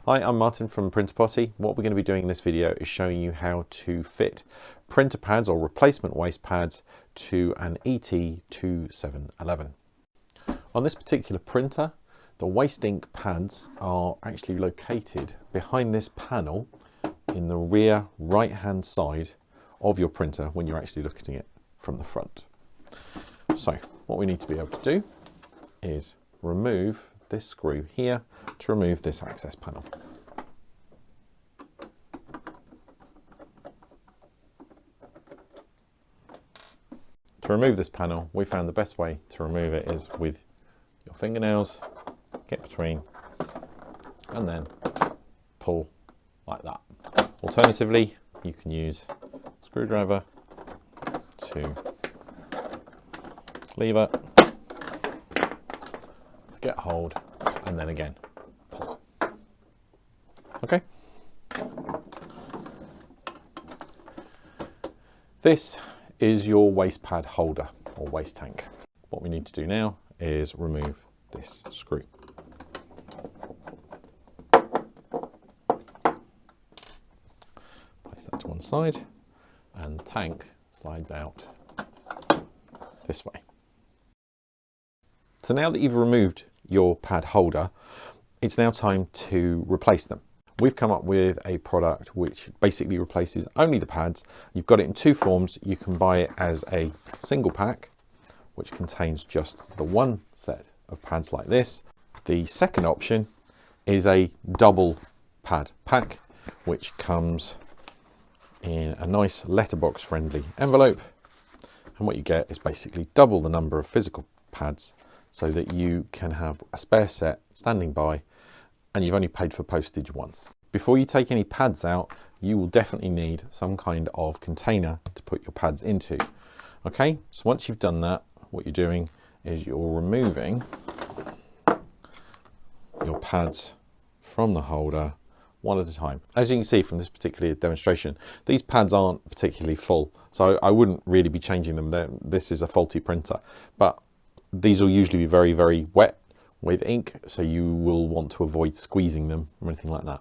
Hi, I'm Martin from Printer Potty. What we're going to be doing in this video is showing you how to fit printer pads or replacement waste pads to an ET-2711. On this particular printer, the waste ink pads are actually located behind this panel in the rear right hand side of your printer when you're actually looking at it from the front. So what we need to be able to do is remove this screw here to remove this access panel. To remove this panel, we found the best way to remove it is with your fingernails, get between, and then pull like that. Alternatively, you can use a screwdriver to lever, get hold, and then again pull. Okay. This is your waste pad holder or waste tank. What we need to do now is remove this screw. Place that to one side, and the tank slides out this way. So now that you've removed your pad holder, it's now time to replace them. We've come up with a product which basically replaces only the pads. You've got it in two forms. You can buy it as a single pack, which contains just the one set of pads like this. The second option is a double pad pack, which comes in a nice letterbox friendly envelope. And what you get is basically double the number of physical pads so that you can have a spare set standing by, and you've only paid for postage once. Before you take any pads out, you will definitely need some kind of container to put your pads into. Okay, so once you've done that, what you're doing is you're removing your pads from the holder one at a time. As you can see from this particular demonstration, these pads aren't particularly full, so I wouldn't really be changing them. This is a faulty printer, but these will usually be very, very wet with ink, so you will want to avoid squeezing them or anything like that.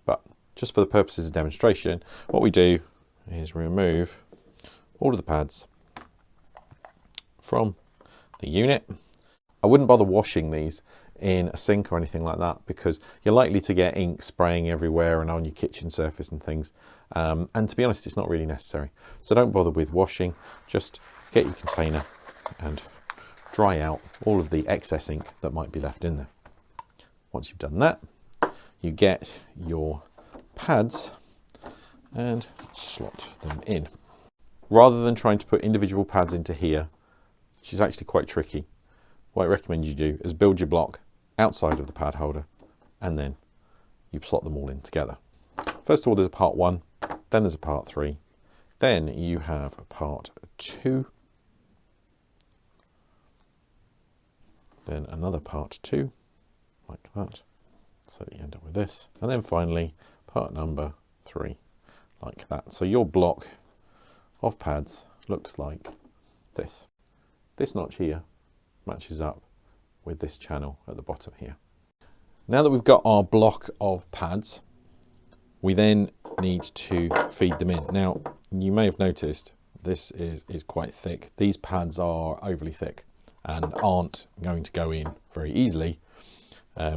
But just for the purposes of demonstration, what we do is remove all of the pads from the unit. I wouldn't bother washing these in a sink or anything like that, because you're likely to get ink spraying everywhere and on your kitchen surface and things. And to be honest, it's not really necessary. So don't bother with washing, just get your container and dry out all of the excess ink that might be left in there. Once you've done that, you get your pads and slot them in. Rather than trying to put individual pads into here, which is actually quite tricky, what I recommend you do is build your block outside of the pad holder, and then you slot them all in together. First of all, there's a part 1, then there's a part 3, then you have a part 2, then another part 2, like that, so that you end up with this, and then finally part number 3, like that. So your block of pads looks like this. This notch here matches up with this channel at the bottom here. Now that we've got our block of pads, we then need to feed them in. Now, you may have noticed this is quite thick. These pads are overly thick and aren't going to go in very easily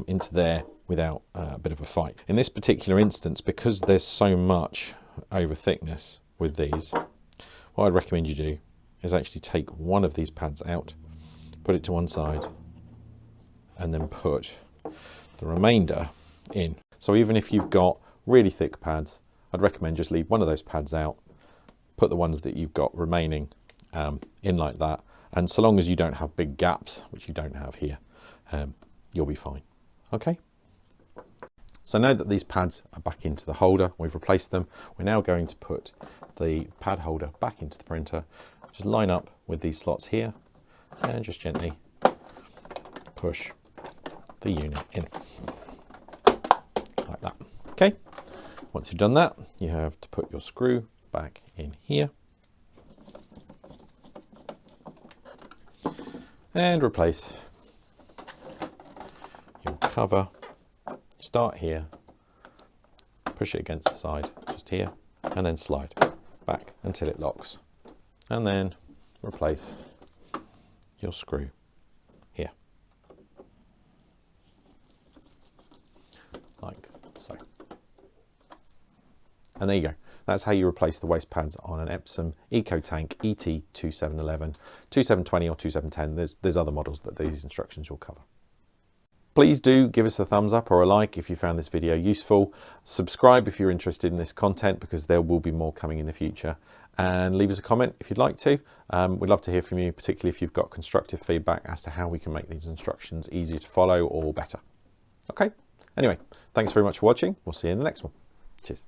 into there without a bit of a fight. In this particular instance, because there's so much over thickness with these, what I'd recommend you do is actually take one of these pads out, put it to one side, and then put the remainder in. So even if you've got really thick pads, I'd recommend just leave one of those pads out, put the ones that you've got remaining in like that, and so long as you don't have big gaps, which you don't have here, you'll be fine. Okay. So now that these pads are back into the holder, we've replaced them, we're now going to put the pad holder back into the printer. Just line up with these slots here and just gently push the unit in like that. Okay, once you've done that, you have to put your screw back in here and replace your cover, Start here, push it against the side, just here, and then slide back until it locks. And then replace your screw here, like so. And there you go. That's how you replace the waste pads on an Epson Ecotank ET-2711, 2720 or 2710. There's other models that these instructions will cover. Please do give us a thumbs up or a like if you found this video useful. Subscribe if you're interested in this content, because there will be more coming in the future. And leave us a comment if you'd like to. We'd love to hear from you, particularly if you've got constructive feedback as to how we can make these instructions easier to follow or better. Okay, anyway, thanks very much for watching. We'll see you in the next one. Cheers.